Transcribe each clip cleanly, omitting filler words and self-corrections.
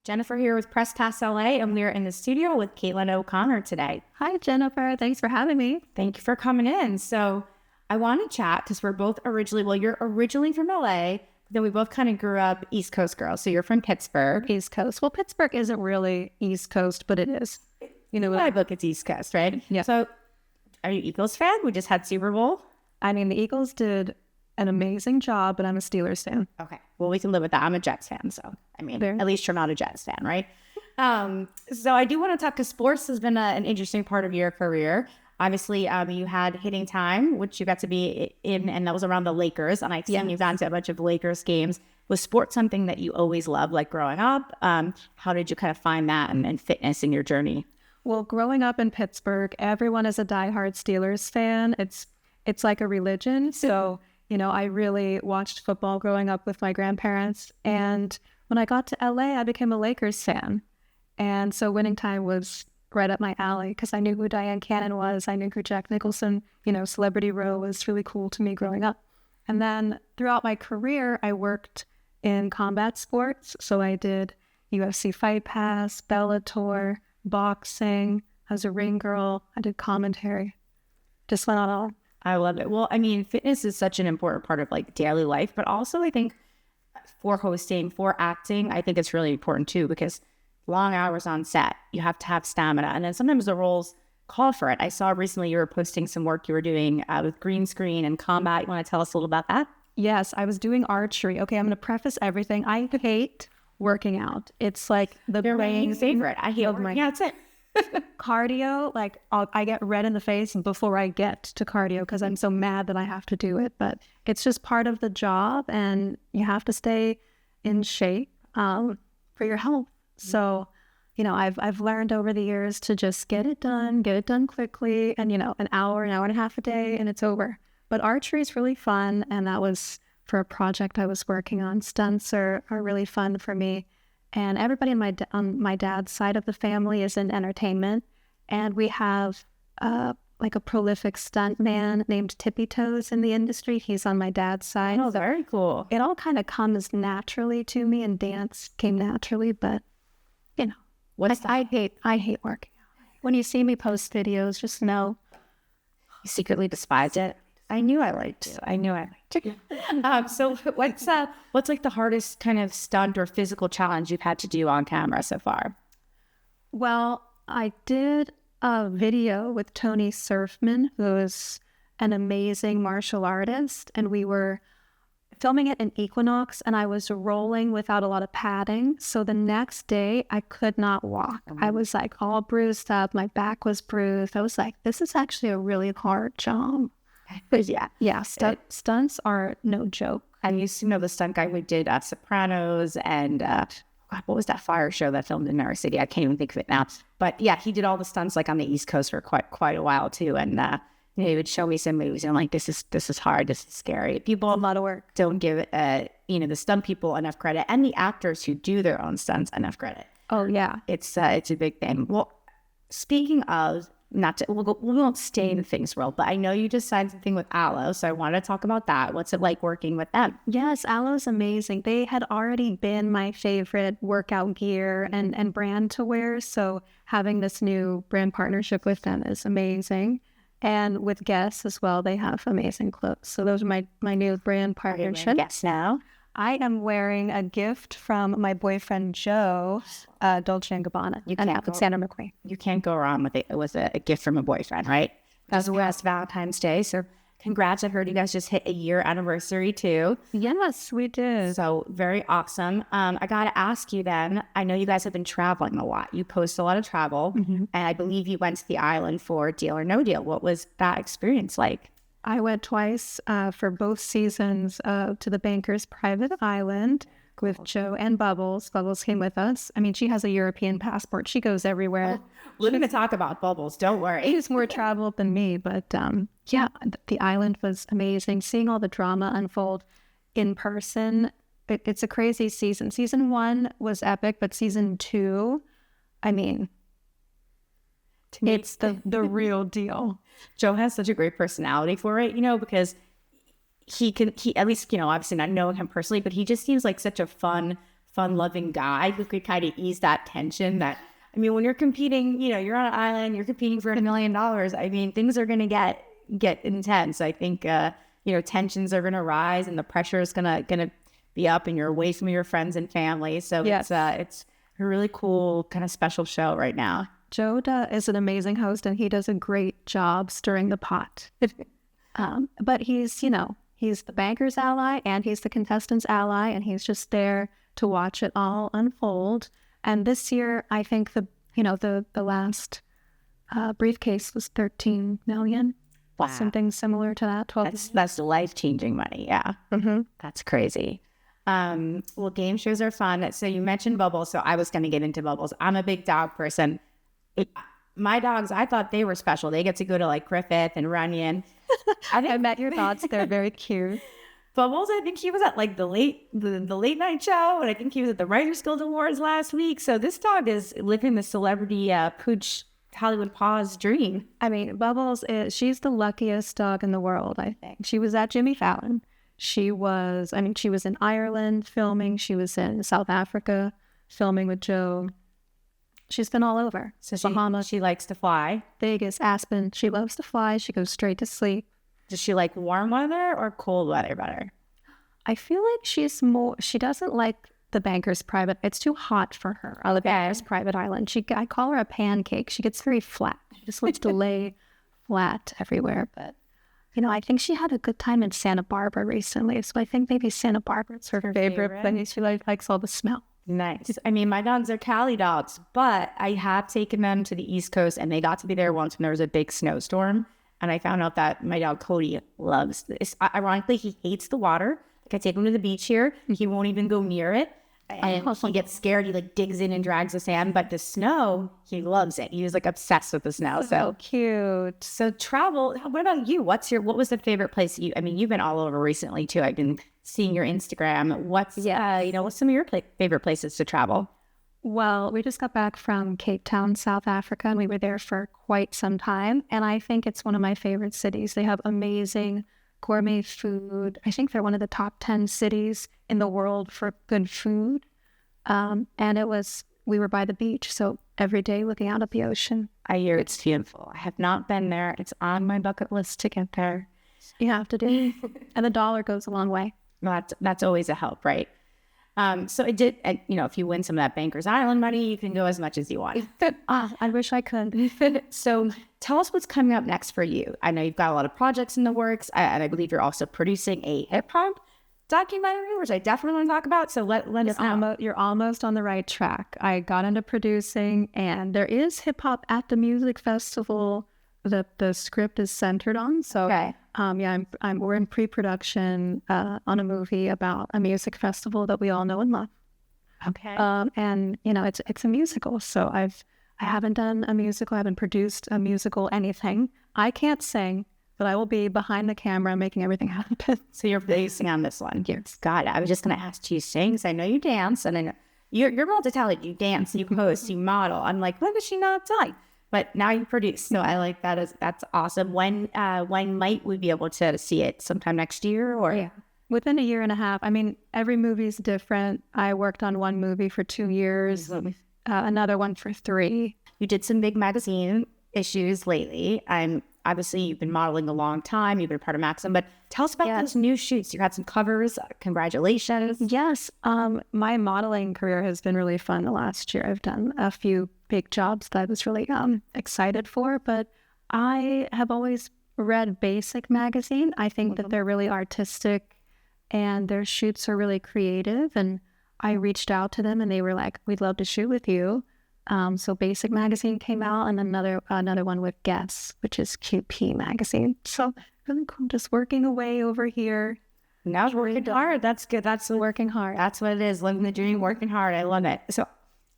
Jennifer here with PressPassLA, and we're in the studio with Caitlin O'Connor today. Hi, Jennifer. Thanks for having me. Thank you for coming in. So I want to chat because we're both you're originally from LA, but then we both kind of grew up East Coast girls. So you're from Pittsburgh. East Coast. Well, Pittsburgh isn't really East Coast, but it is. You know, my book, it's East Coast, right? Yeah. So are you Eagles fan? We just had Super Bowl. I mean, the Eagles did an amazing job, but I'm a Steelers fan. Okay. Well, we can live with that. I'm a Jets fan, so I mean, at least you're not a Jets fan, right? So I do want to talk because sports has been an interesting part of your career. Obviously, you had Hitting Time, which you got to be in, and that was around the Lakers. And I've seen you've gone to a bunch of Lakers games. Was sports something that you always loved, like growing up? How did you kind of find that and fitness in your journey? Well, growing up in Pittsburgh, everyone is a diehard Steelers fan. It's like a religion. So, you know, I really watched football growing up with my grandparents. And when I got to LA, I became a Lakers fan. And so Winning Time was right up my alley because I knew who Diane Cannon was. I knew who Jack Nicholson, Celebrity Row was really cool to me growing up. And then throughout my career, I worked in combat sports. So I did UFC Fight Pass, Bellator, boxing. I was a ring girl. I did commentary. Just went on all. I love it. Well, I mean, fitness is such an important part of like daily life, but also I think for hosting, for acting, I think it's really important too, because long hours on set, you have to have stamina. And then sometimes the roles call for it. I saw recently you were posting some work you were doing with green screen and combat. You want to tell us a little about that? Yes, I was doing archery. Okay, I'm going to preface everything. I hate working out. It's like the main favorite. I hate working out. That's it. Cardio, like I get red in the face before I get to cardio because I'm so mad that I have to do it. But it's just part of the job, and you have to stay in shape for your health. So, I've learned over the years to just get it done quickly, and an hour and a half a day, and it's over. But archery is really fun, and that was for a project I was working on. Stunts are really fun for me. And everybody on my dad's side of the family is in entertainment. And we have like a prolific stunt man named Tippy Toes in the industry. He's on my dad's side. Oh, very cool. It all kind of comes naturally to me, and dance came naturally. But, I hate working out. When you see me post videos, just know you secretly despise it. I knew I liked it. So what's like the hardest kind of stunt or physical challenge you've had to do on camera so far? Well, I did a video with Tony Surfman, who is an amazing martial artist, and we were filming it in Equinox, and I was rolling without a lot of padding. So the next day I could not walk. I was like all bruised up. My back was bruised. I was like, this is actually a really hard job. But stunts are no joke. I used to know the stunt guy who did Sopranos and what was that fire show that filmed in New York City? I can't even think of it now. But yeah, he did all the stunts like on the East Coast for quite a while too. And he would show me some movies and I'm like, this is hard, this is scary. People, a lot of work, don't give the stunt people enough credit, and the actors who do their own stunts enough credit. Oh yeah, it's a big thing. Well, speaking of. We won't stay in the things world, but I know you just signed something with Aloe, so I want to talk about that. What's it like working with them? Yes, Aloe's amazing. They had already been my favorite workout gear and brand to wear, so having this new brand partnership with them is amazing. And with Guess as well, they have amazing clothes. So those are my new brand partnerships. Guess now. I am wearing a gift from my boyfriend, Joe, Dolce & Gabbana. You can't go, Sandra McQueen. You can't go wrong with it. It was a gift from a boyfriend, right? That was last Valentine's Day. So congrats. I heard you guys just hit a year anniversary too. Yes, we did. So very awesome. I got to ask you then, I know you guys have been traveling a lot. You post a lot of travel, and I believe you went to the island for Deal or No Deal. What was that experience like? I went twice for both seasons to the Bankers private island with Joe and Bubbles. Bubbles came with us. I mean, she has a European passport. She goes everywhere. We're going to talk about Bubbles. Don't worry. She's more traveled than me. But the island was amazing. Seeing all the drama unfold in person. It's a crazy season. Season 1 was epic, but season 2, I mean, it's the real deal. Joe has such a great personality for it, because he at least, obviously not knowing him personally, but he just seems like such a fun, fun-loving guy who could kind of ease that tension. That, I mean, when you're competing, you know, you're on an island, you're competing for $1 million. I mean, things are going to get intense. I think, you know, tensions are going to rise and the pressure is going to be up, and you're away from your friends and family. So it's a really cool kind of special show right now. Joe is an amazing host, and he does a great job stirring the pot. But he's, you know, he's the banker's ally and he's the contestant's ally, and he's just there to watch it all unfold. And this year, I think the last briefcase was 13 million. Wow. Something similar to that. 12. That's life-changing money. Yeah. Mm-hmm. That's crazy. Well, game shows are fun. So you mentioned Bubbles. So I was going to get into Bubbles. I'm a big dog person. My dogs, I thought they were special. They get to go to like Griffith and Runyon. I met your dogs. They're very cute. Bubbles, I think he was at like the late night show, and I think he was at the Writers Guild Awards last week. So this dog is living the celebrity pooch Hollywood Paws dream. I mean, she's the luckiest dog in the world, I think. She was at Jimmy Fallon. She was in Ireland filming. She was in South Africa filming with Joe. She's been all over. So Bahamas. She likes to fly. Vegas, Aspen. She loves to fly. She goes straight to sleep. Does she like warm weather or cold weather better? I feel like she doesn't like the banker's private. It's too hot for her. The banker's private island. I call her a pancake. She gets very flat. She just likes to lay flat everywhere. But, you know, I think she had a good time in Santa Barbara recently. So I think maybe Santa Barbara is her favorite place. She likes all the smell. Nice. I mean, my dogs are Cali dogs, but I have taken them to the East Coast, and they got to be there once when there was a big snowstorm. And I found out that my dog Cody loves this. Ironically, he hates the water. Like, I take him to the beach here, he won't even go near it. And he gets scared. He like digs in and drags the sand. But the snow, he loves it. He was like obsessed with the snow. So cute. So travel. What about you? What was the favorite place you've been all over recently too. I've been seeing your Instagram. What's some of your favorite places to travel? Well, we just got back from Cape Town, South Africa, and we were there for quite some time. And I think it's one of my favorite cities. They have amazing gourmet food. I think they're one of the top 10 cities in the world for good food. And we were by the beach, so every day looking out at the ocean. I hear it's beautiful. I have not been there. It's on my bucket list to get there. You have to do it. And the dollar goes a long way. That's always a help, right? So it did, if you win some of that Banker's Island money, you can go as much as you want. I wish I could. So tell us what's coming up next for you. I know you've got a lot of projects in the works, and I believe you're also producing a hip hop documentary, which I definitely want to talk about. So let us know. You're almost on the right track. I got into producing, and there is hip hop at the music festival that the script is centered on. So okay. We're in pre-production on a movie about a music festival that we all know and love. Okay. And it's a musical. So I haven't done a musical. I haven't produced a musical anything. I can't sing, but I will be behind the camera making everything happen. So you're basing on this one. Yes. God, I was just going to ask, do you sing? Because I know you dance, and I know you're multi-talented. You dance, you host, you model. I'm like, when does she not die? But now you produce, so I like that. That's awesome. When might we be able to see it? Sometime next year, or within a year and a half. I mean, every movie is different. I worked on one movie for 2 years, another one for 3. You did some big magazine issues lately. Obviously you've been modeling a long time. You've been part of Maxim, but tell us about those new shoots. You had some covers. Congratulations. Yes. My modeling career has been really fun the last year. I've done a few big jobs that I was really excited for, but I have always read Basic magazine. I think that they're really artistic and their shoots are really creative. And I reached out to them and they were like, we'd love to shoot with you. So Basic magazine came out, and another one with Guess, which is QP magazine. So really cool, just working away over here. Now working hard. That's good. That's working hard. That's what it is. Living the dream, working hard. I love it. So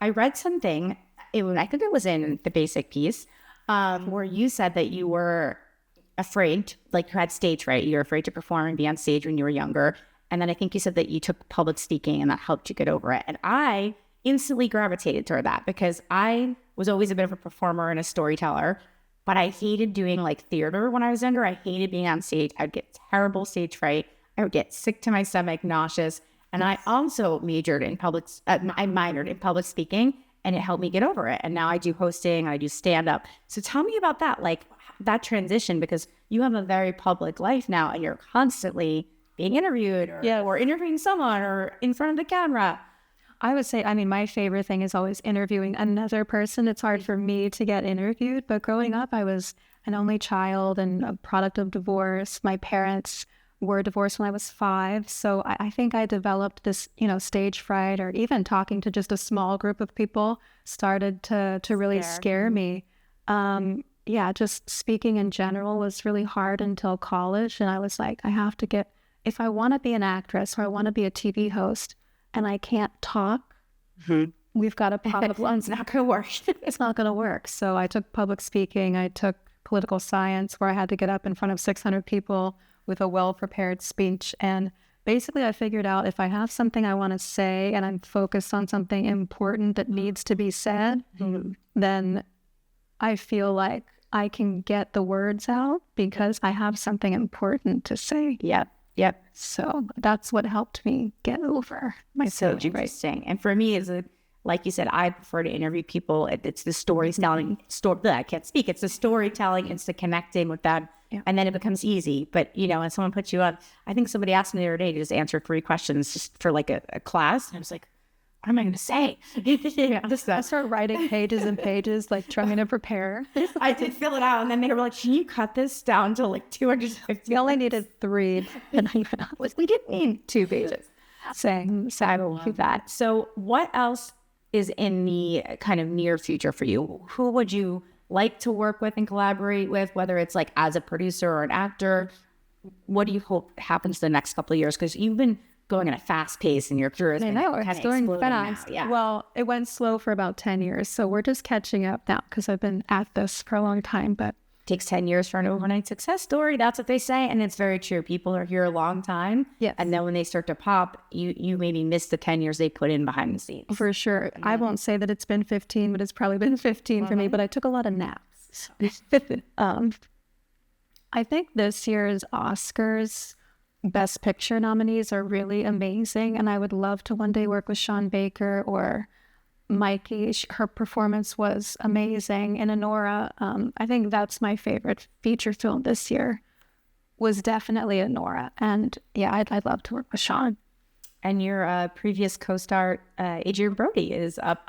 I read something, I think it was in the Basic piece, where you said that you were afraid, like you had stage fright. You were afraid to perform and be on stage when you were younger. And then I think you said that you took public speaking and that helped you get over it. And I instantly gravitated toward that because I was always a bit of a performer and a storyteller, but I hated doing like theater when I was younger. I hated being on stage. I'd get terrible stage fright. I would get sick to my stomach, nauseous. And I also majored in I minored in public speaking, and it helped me get over it. And now I do hosting, I do stand-up. So tell me about that, like that transition, because you have a very public life now and you're constantly being interviewed or interviewing someone or in front of the camera. I would say, I mean, my favorite thing is always interviewing another person. It's hard for me to get interviewed, but growing up, I was an only child and a product of divorce. My parents were divorced when I was 5. So I think I developed this, stage fright, or even talking to just a small group of people started to really scare me. Just speaking in general was really hard until college. And I was like, if I want to be an actress or I want to be a TV host and I can't talk, we've got a problem. It's not going to work. It's not going to work. So I took public speaking. I took political science, where I had to get up in front of 600 people with a well-prepared speech. And basically I figured out, if I have something I want to say and I'm focused on something important that needs to be said, then I feel like I can get the words out because I have something important to say. Yep. So that's what helped me get over my stage fright. Interesting. And for me, like you said, I prefer to interview people. It's the storytelling. I can't speak. It's the storytelling. It's the connecting with them. Yeah. And then it becomes easy. But, when someone puts you on, I think somebody asked me the other day to just answer 3 questions just for like a class. And I was like, what am I going to say? I start writing pages and pages, like trying to prepare. I did fill it out. And then they were like, can you cut this down to like 250? We only needed 3. And we didn't need 2 pages. So I love that. So what else is in the kind of near future for you? Who would you like to work with and collaborate with, whether it's like as a producer or an actor? What do you hope happens the next couple of years? Because you've been going at a fast pace in your career. I know, it's going fast. Yeah. Well, it went slow for about 10 years. So we're just catching up now because I've been at this for a long time. But it takes 10 years for an overnight success story. That's what they say. And it's very true. People are here a long time. Yes. And then when they start to pop, you maybe miss the 10 years they put in behind the scenes. For sure. Yeah. I won't say that it's been 15, but it's probably been 15 for me. But I took a lot of naps. I think this year's Oscars Best Picture nominees are really amazing. And I would love to one day work with Sean Baker or Mikey. Her performance was amazing. And Anora, I think that's my favorite feature film this year, was definitely Anora. And yeah, I'd love to work with Sean. And your previous co-star, Adrian Brody, is up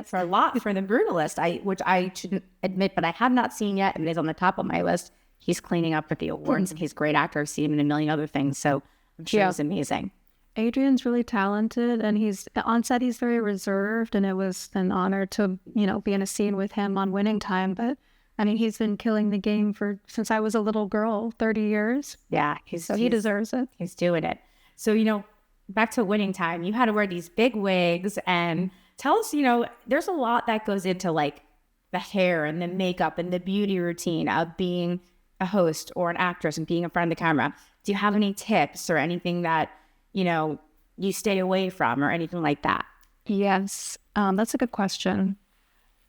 for a lot for the Brutalist, which I shouldn't admit, but I have not seen yet, and it is on the top of my list. He's cleaning up at the awards, and he's a great actor. I've seen him in a million other things, so I'm sure he's amazing. Adrian's really talented, and he's on set. He's very reserved, and it was an honor to be in a scene with him on Winning Time. But I mean, he's been killing the game since I was a little girl, 30 years. Yeah, he deserves it. He's doing it. So back to Winning Time, you had to wear these big wigs, and tell us, there's a lot that goes into like the hair and the makeup and the beauty routine of being a host or an actress and being in front of the camera. Do you have any tips or anything that, you stay away from or anything like that? Yes, that's a good question.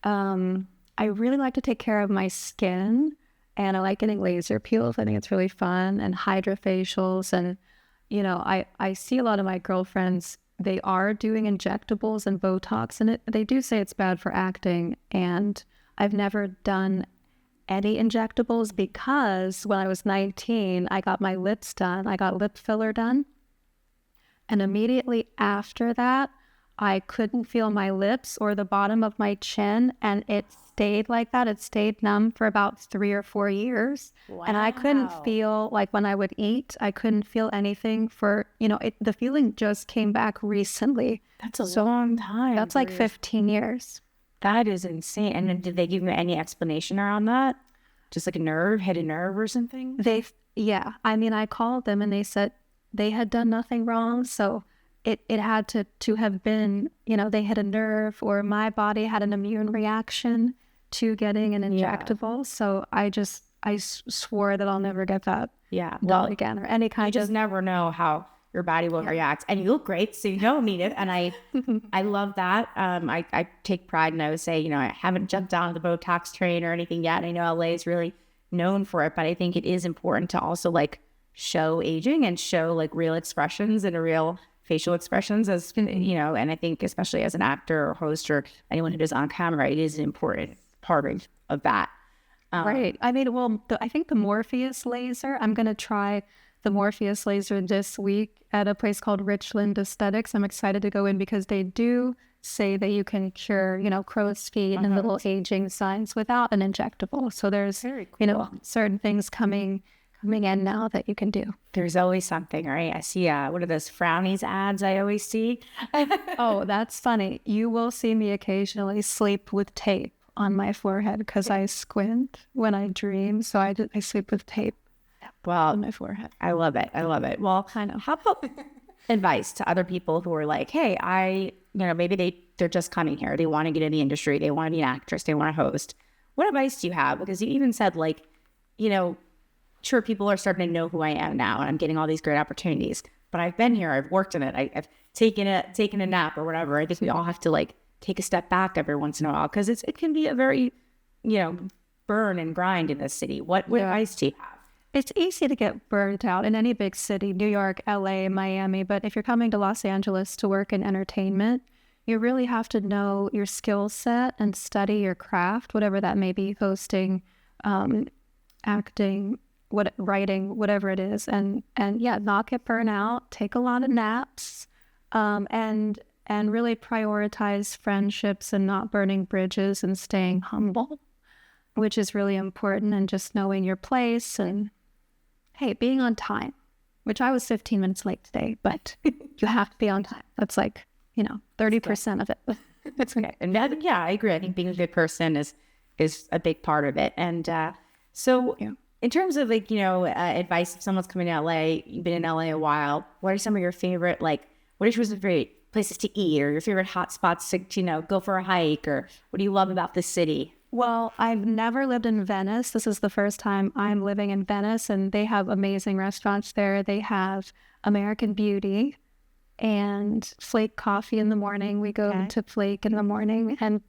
I really like to take care of my skin, and I like getting laser peels. I think it's really fun, and hydrofacials. And, I see a lot of my girlfriends, they are doing injectables and Botox, and they do say it's bad for acting. And I've never done any injectables because when I was 19, I got my lips done. I got lip filler done. And immediately after that, I couldn't feel my lips or the bottom of my chin. And it stayed like that. It stayed numb for about 3 or 4 years. Wow. And I couldn't feel, like when I would eat, I couldn't feel anything for, the feeling just came back recently. That's a long time. That's like 15 years. That is insane. And then did they give you any explanation around that? Just like hit a nerve or something? I called them and they said they had done nothing wrong. So it had to have been, they hit a nerve, or my body had an immune reaction to getting an injectable. Yeah. So I swore that I'll never get that again, or any kind of... You just never know how your body will react. And you look great, so you don't need it. And I love that. I take pride, and I would say, I haven't jumped on the Botox train or anything yet. I know LA is really known for it, but I think it is important to also like show aging and show like real expressions in a real facial expressions as, you know, and I think especially as an actor or host or anyone who does on camera, it is an important part of that. Right. I mean, well, I think the Morpheus laser, I'm going to try the Morpheus laser this week at a place called Richland Aesthetics. I'm excited to go in because they do say that you can cure, you know, crow's feet and little aging signs without an injectable. So there's, Very cool. you know, certain things coming in now that you can do. There's always something, right? I see, what are those frownies ads I always see? Oh, that's funny. You will see me occasionally sleep with tape on my forehead because I squint when I dream. So I sleep with tape on my forehead. I love it. I love it. Well, I know. how about advice to other people who are like, hey, you know, maybe they're just coming here. They want to get in the industry. They want to be an actress. They want to host. What advice do you have? Because you even said, like, you know, sure, people are starting to know who I am now and I'm getting all these great opportunities, but I've been here. I've worked in it. I've taken a nap or whatever. I think we all have to like take a step back every once in a while because it can be a very, you know, burn and grind in this city. What advice do you have? It's easy to get burnt out in any big city, New York, LA, Miami. But if you're coming to Los Angeles to work in entertainment, you really have to know your skill set and study your craft, whatever that may be, hosting, acting, writing, whatever it is. And yeah, not get burnt out, take a lot of naps, and really prioritize friendships and not burning bridges and staying humble, which is really important, and just knowing your place and, hey, being on time, which I was 15 minutes late today, but you have to be on time. That's like, you know, 30% of it. That's okay. And that, yeah, I agree. I think being a good person is a big part of it. And so in terms of like, you know, advice, if someone's coming to LA, you've been in LA a while, what are some of your favorite, like, what are your favorite places to eat or your favorite hot spots to, you know, go for a hike, or what do you love about the city? Well, I've never lived in Venice. This is the first time I'm living in Venice, and they have amazing restaurants there. They have American Beauty and Flake Coffee in the morning. We go to Flake in the morning, and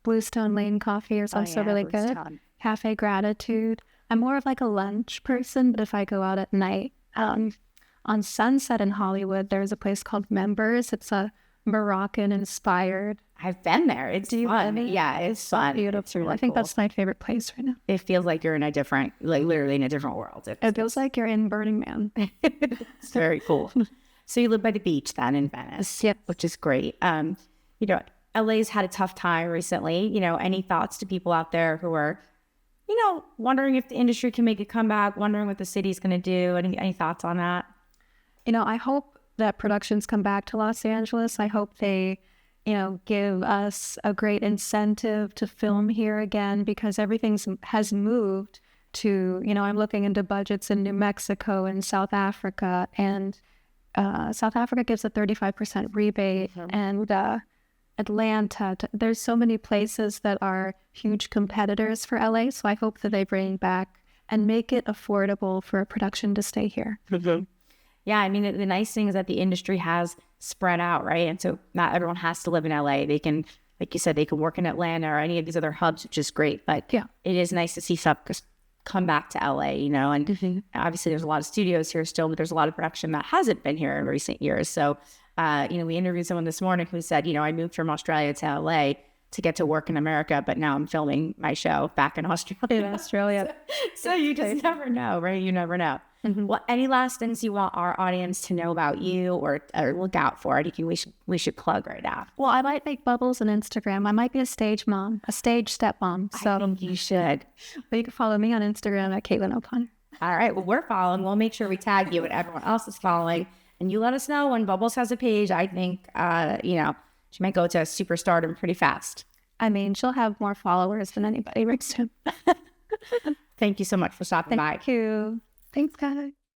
Bluestone Lane Coffee is also really good. Cafe Gratitude. I'm more of like a lunch person, but if I go out at night, on Sunset in Hollywood, there's a place called Members. It's a Moroccan-inspired. I've been there. It's fun. Yeah, it's fun. Beautiful. It's really I think cool. that's my favorite place right now. It feels like you're in a different, like literally in a different world. It feels like you're in Burning Man. It's very cool. So you live by the beach then in Venice, which is great. You know, LA's had a tough time recently. You know, any thoughts to people out there who are, you know, wondering if the industry can make a comeback, wondering what the city's going to do? Any thoughts on that? You know, I hope that productions come back to Los Angeles. I hope they, you know, give us a great incentive to film here again, because everything has moved to, you know, I'm looking into budgets in New Mexico and South Africa, and South Africa gives a 35% rebate, and Atlanta. There's so many places that are huge competitors for LA, so I hope that they bring back and make it affordable for a production to stay here. Yeah, I mean, the nice thing is that the industry has spread out, right? And so not everyone has to live in LA. They can, like you said, they can work in Atlanta or any of these other hubs, which is great. But it is nice to see stuff come back to LA, you know? And obviously there's a lot of studios here still, but there's a lot of production that hasn't been here in recent years. So, you know, we interviewed someone this morning who said, you know, I moved from Australia to LA to get to work in America, but now I'm filming my show back in Australia. So you just never know, right? You never know. Well, any last things you want our audience to know about you or look out for? Anything we should plug right now? Well, I might make bubbles on Instagram. I might be a stage mom, a stage stepmom. So I think you should. But you can follow me on Instagram at Caitlin O'Connor. All right. Well, we're following. We'll make sure we tag you and everyone else is following. And you let us know when Bubbles has a page. I think, you know, she might go to superstardom pretty fast. I mean, she'll have more followers than anybody, Rick. Thank you so much for stopping by. Thank you. Thanks, guys.